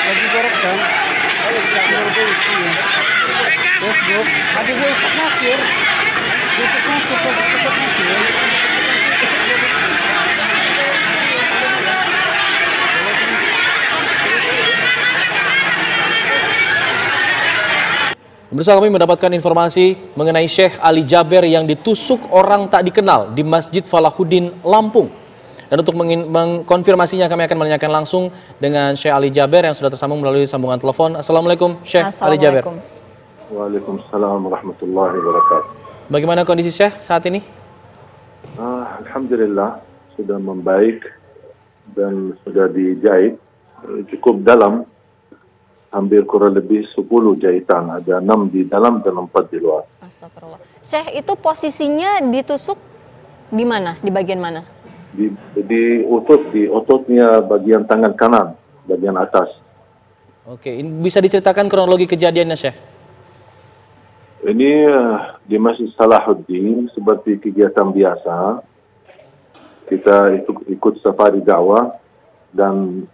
lagi gorekkan. Facebook, ada dia Ustaz Nasir. Ustaz Nasir, Ustaz Nasir. Pemirsa, kami mendapatkan informasi mengenai Syekh Ali Jaber yang ditusuk orang tak dikenal di Masjid Falahuddin, Lampung. Dan untuk mengkonfirmasinya kami akan menanyakan langsung dengan Syekh Ali Jaber yang sudah tersambung melalui sambungan telepon. Assalamualaikum Syekh Ali Jaber. Waalaikumsalam warahmatullahi wabarakatuh. Bagaimana kondisi Syekh saat ini? Alhamdulillah sudah membaik dan sudah dijahit cukup dalam. Hampir kurang lebih 10 jahitan, ada 6 di dalam dan 4 di luar. Astagfirullah. Syekh, itu posisinya ditusuk di mana? Di bagian mana? Di ototnya bagian tangan kanan, bagian atas. Oke, ini bisa diceritakan kronologi kejadiannya Syekh? Ini di Masjid Salahuddin seperti kegiatan biasa. Kita ikut safari dakwah dan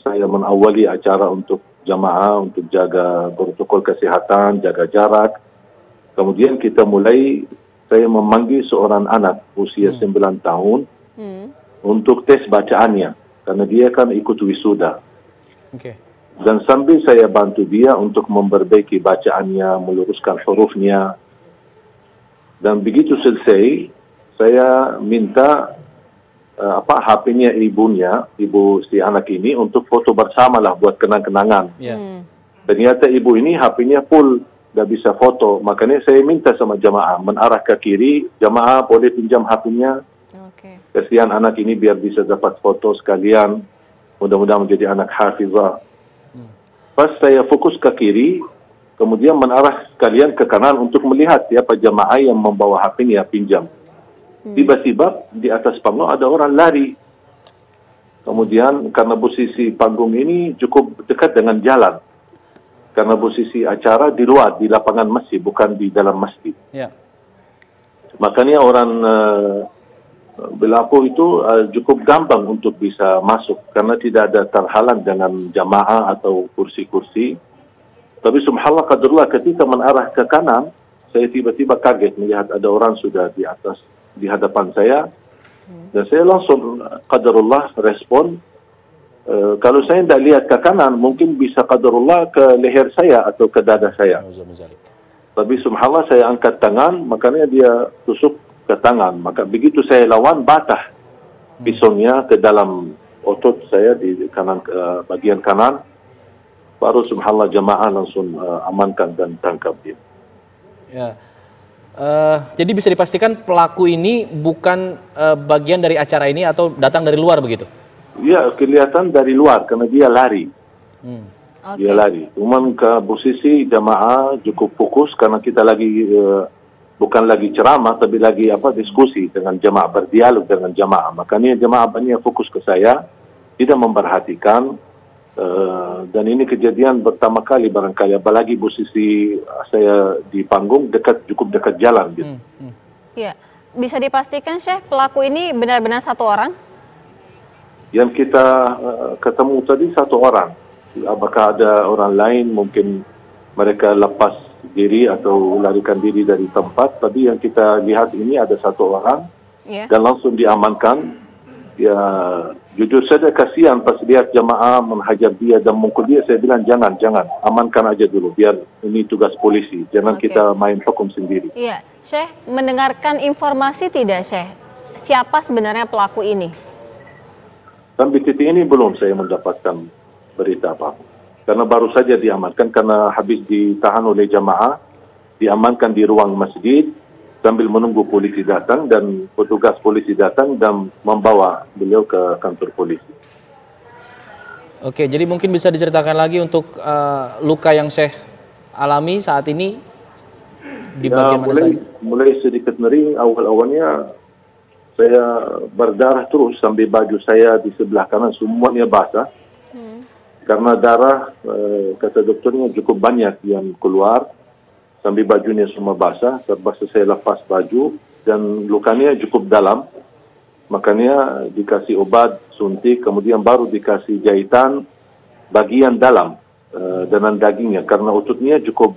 saya mengawali acara untuk jamaah untuk jaga protokol kesehatan, jaga jarak. Kemudian saya memanggil seorang anak usia 9 tahun untuk tes bacaannya, karena dia kan ikut wisuda. Dan sambil saya bantu dia untuk memperbaiki bacaannya, meluruskan hurufnya. Dan begitu selesai, saya minta HP-nya ibu si anak ini untuk foto bersama lah buat kenang-kenangan. Ternyata ibu ini HP-nya full, tidak bisa foto. Makanya saya minta sama jamaah menarah ke kiri, jamaah boleh pinjam HP-nya. Kasihan anak ini biar bisa dapat foto sekalian. Mudah-mudahan menjadi anak hafizah. Pas saya fokus ke kiri, kemudian menarah sekalian ke kanan untuk melihat siapa jamaah yang membawa HP-nya pinjam. Tiba-tiba di atas panggung ada orang lari. Kemudian karena posisi panggung ini cukup dekat dengan jalan. Karena posisi acara di luar, di lapangan masjid, bukan di dalam masjid. Makanya orang Belapo itu cukup gampang untuk bisa masuk. Karena tidak ada terhalang dengan jamaah atau kursi-kursi. Tapi subhanallah qadarullah ketika menarah ke kanan, saya tiba-tiba kaget melihat ada orang sudah di hadapan saya, dan saya langsung qadarullah respon. Kalau saya tidak lihat ke kanan, mungkin bisa qadarullah ke leher saya atau ke dada saya. Tapi subhanallah saya angkat tangan, makanya dia tusuk ke tangan. Maka begitu saya lawan, batah pisaunya ke dalam otot saya di kanan, bagian kanan. Baru subhanallah jamaah langsung amankan dan tangkap dia. Jadi bisa dipastikan pelaku ini bukan bagian dari acara ini atau datang dari luar begitu? Iya, kelihatan dari luar karena dia lari. Dia lari. Cuman ke posisi jamaah cukup fokus karena kita lagi bukan lagi ceramah tapi lagi diskusi dengan jamaah, berdialog dengan jamaah. Makanya jamaah banyak fokus ke saya, tidak memperhatikan. Dan ini kejadian pertama kali barangkali, apalagi posisi saya di panggung cukup dekat jalan gitu. Iya, bisa dipastikan Syekh pelaku ini benar-benar satu orang? Yang kita ketemu tadi satu orang. Apakah ada orang lain, mungkin mereka lepas diri atau larikan diri dari tempat. Tapi yang kita lihat ini ada satu orang dan langsung diamankan. Ya, jujur saja kasihan pas lihat jamaah menghajar dia dan mukul dia, saya bilang jangan, amankan aja dulu, biar ini tugas polisi, jangan kita main hukum sendiri. Iya, Syekh, mendengarkan informasi tidak Syekh, siapa sebenarnya pelaku ini? Sampai titik ini belum saya mendapatkan berita apa, karena baru saja diamankan, karena habis ditahan oleh jamaah, diamankan di ruang masjid, sambil menunggu polisi datang dan petugas polisi datang dan membawa beliau ke kantor polisi. Oke, jadi mungkin bisa diceritakan lagi untuk luka yang Syekh alami saat ini di bagian mana saja? Mulai sedikit nyeri, awal-awalnya saya berdarah terus sampai baju saya di sebelah kanan semuanya basah. Karena darah, kata dokternya cukup banyak yang keluar. Sambil bajunya semua basah, terpaksa saya lepas baju dan lukanya cukup dalam. Makanya dikasih obat suntik, kemudian baru dikasih jahitan bagian dalam dengan dagingnya, karena ututnya cukup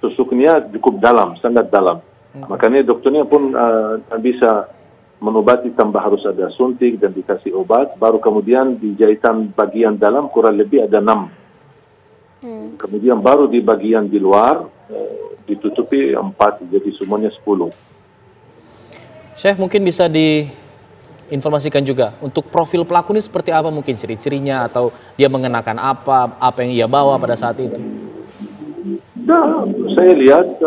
tusuknya cukup dalam, sangat dalam. Makanya dokternya pun bisa mengobati tanpa harus ada suntik dan dikasih obat, baru kemudian di jahitan bagian dalam kurang lebih ada 6. Kemudian baru di bagian di luar ditutupi 4, jadi semuanya 10. Syekh, mungkin bisa diinformasikan juga untuk profil pelaku ini seperti apa, mungkin ciri-cirinya atau dia mengenakan apa yang ia bawa pada saat itu? Nah, saya lihat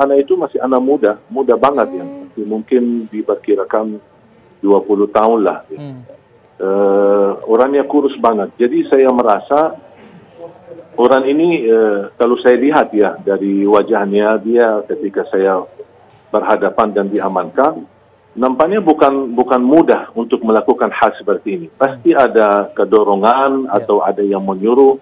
anak itu masih anak muda banget ya. Mungkin diperkirakan 20 tahun lah. Orangnya kurus banget. Jadi saya merasa orang ini kalau saya lihat ya dari wajahnya dia ketika saya berhadapan dan diamankan, nampaknya bukan mudah untuk melakukan hal seperti ini. Pasti ada kedorongan atau ada yang menyuruh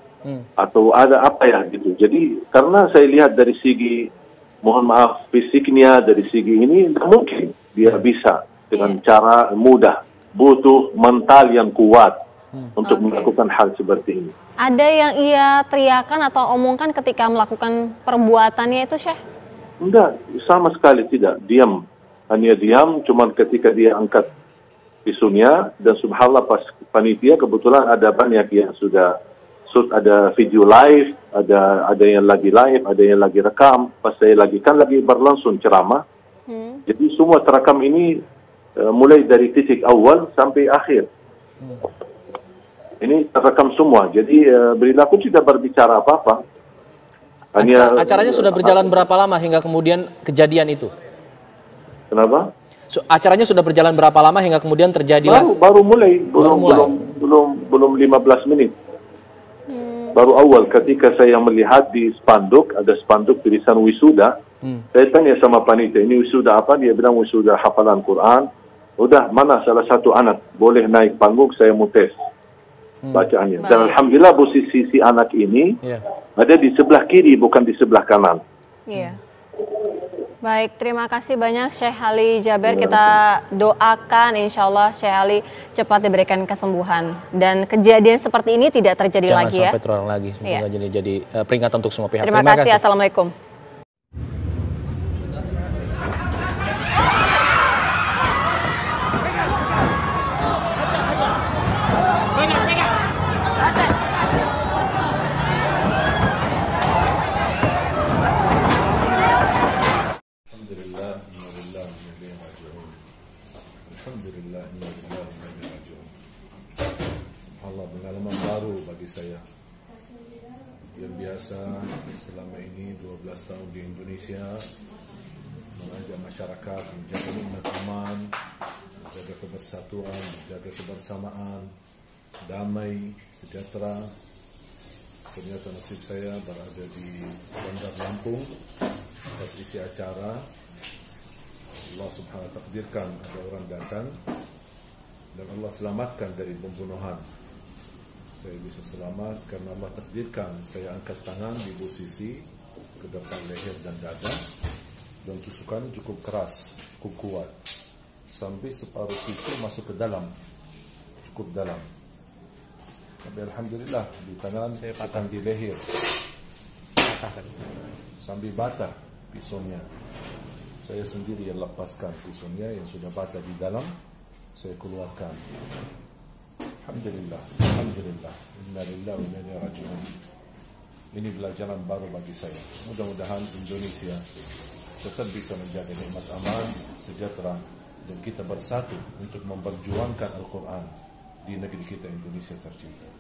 atau ada apa ya gitu. Jadi karena saya lihat dari segi, mohon maaf, fisiknya, dari segi ini tidak mungkin dia bisa dengan cara mudah. Butuh mental yang kuat untuk melakukan hal seperti ini. Ada yang ia teriakan atau omongkan ketika melakukan perbuatannya itu, Syekh? Enggak, sama sekali tidak. Diam. Hanya diam, cuman ketika dia angkat pisunya, dan subhanallah pas panitia kebetulan ada banyak yang sudah shoot, ada video live, ada yang lagi live, ada yang lagi rekam. Pas saya lagi berlangsung ceramah, jadi semua terekam ini mulai dari titik awal sampai akhir. Ini terekam semua, jadi beliau tidak berbicara apa-apa. Acaranya sudah berjalan berapa lama hingga kemudian kejadian itu? Kenapa? Acaranya sudah berjalan berapa lama hingga kemudian terjadilah? Baru mulai, belum 15 menit. Baru awal ketika saya melihat di spanduk, ada spanduk tulisan wisuda. Saya tanya sama panitia, ini wisuda apa? Dia bilang wisuda hafalan Quran. Udah, mana salah satu anak boleh naik panggung, saya mau tes bacaannya. Dan alhamdulillah posisi si anak ini ada di sebelah kiri, bukan di sebelah kanan. Baik, terima kasih banyak Syekh Ali Jaber. Kita doakan insya Allah Syekh Ali cepat diberikan kesembuhan. Dan kejadian seperti ini tidak terjadi lagi ya. Jangan sampai terulang lagi. Semoga jadi peringatan untuk semua pihak. Terima kasih. Assalamualaikum. Subhanallah, pengalaman baru bagi saya. Yang biasa selama ini 12 tahun di Indonesia mengajak masyarakat menjaga nikmat aman, menjaga kebersatuan, menjaga kebersamaan, damai, sejahtera. Ternyata nasib saya berada di Bandar Lampung atas isi acara. Allah subhanahu wa ta'ala takdirkan ada orang datang dan Allah selamatkan dari pembunuhan. Saya bisa selamat karena Allah takdirkan saya angkat tangan di posisi ke depan leher dan dada, dan tusukan cukup keras, cukup kuat, sampai separuh tisu masuk ke dalam, cukup dalam. Tapi alhamdulillah di tangan saya patah di leher, sampai batah pisaunya. Saya sendiri yang lepaskan pisaunya yang sudah patah di dalam, saya keluarkan. Alhamdulillah, alhamdulillah. Inna lillahi wa inna ilaihi raji'un. Ini pelajaran baru bagi saya. Mudah-mudahan Indonesia tetap bisa menjaga nikmat aman, sejahtera, dan kita bersatu untuk memperjuangkan Al-Quran di negeri kita Indonesia tercinta.